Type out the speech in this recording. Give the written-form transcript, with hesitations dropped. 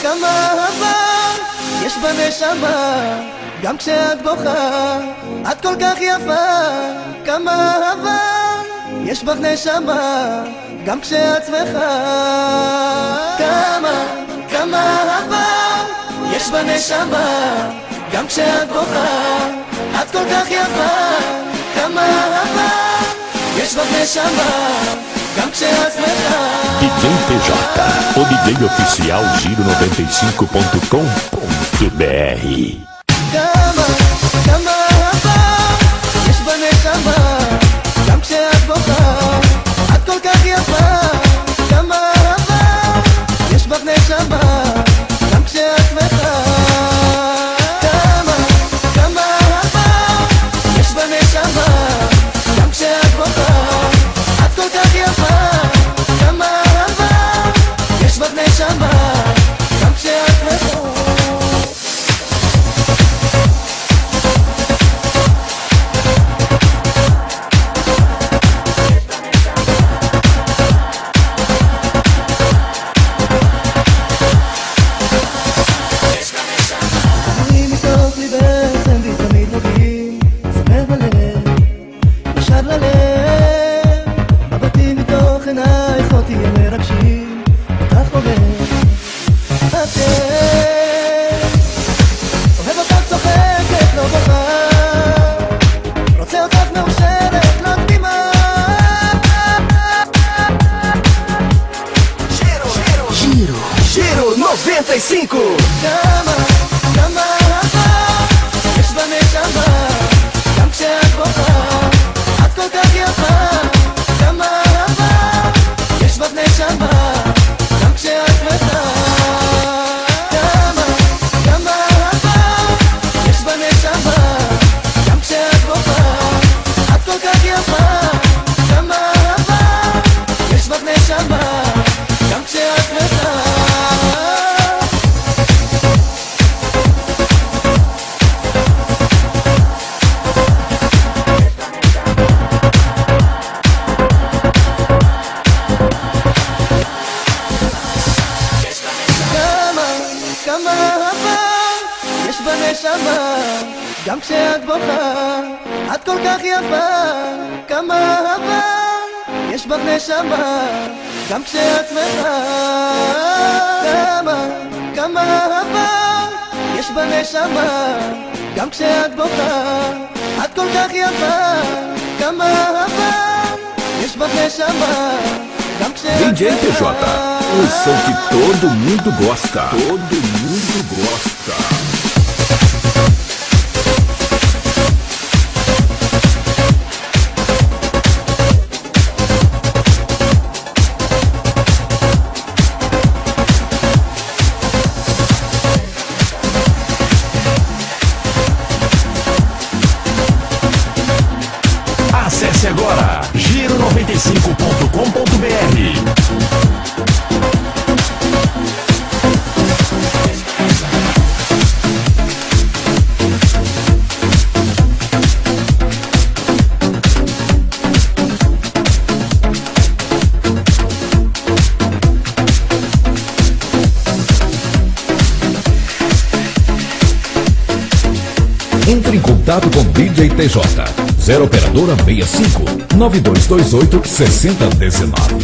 כמה אהבה יש בנשמה, גם כשאת בוכה את כל כך יפה. כמה אהבה יש בך נשמה, גם כשאת שמחה. כמה אהבה יש בנשמה, גם כשאת בוכה את כל כך יפה. כמה אהבה יש בך נשמה, גם כשאת שמחה. DJ TJ, o DJ oficial Giro95.com.br. כמה אהבה יש בנשמה, גם כשאת בוכה את כל כך יפה. כמה אהבה יש בך נשמה, גם כשאת שמחה. כמה אהבה יש בנשמה, גם כשאת בוכה את כל כך יפה. כמה אהבה יש בך נשמה, גם כשאת שמחה. Giro 95. כמה אהבה יש בנשמה, גם כשאת בוכה את כל כך יפה. כמה אהבה יש בך נשמה, גם כשאת שמחה. כמה אהבה יש בנשמה, גם כשאת בוכה את כל כך יפה. כמה אהבה יש בך נשמה, גם כשאת שמחה. כמה אהבה יש בנשמה, גם כשאת בוכה את כל כך יפה. כמה אהבה יש בך נשמה, גם כשאת שמחה. כמה אהבה יש בנשמה, גם כשאת בוכה את כל כך יפה. כמה אהבה יש בך נשמה, גם כשאת DJ TJ, o som que todo mundo gosta. Todo mundo gosta. Acesse agora Giro95.com.br. Entre em contato com DJ TJ 0 operadora 65 9228 6019.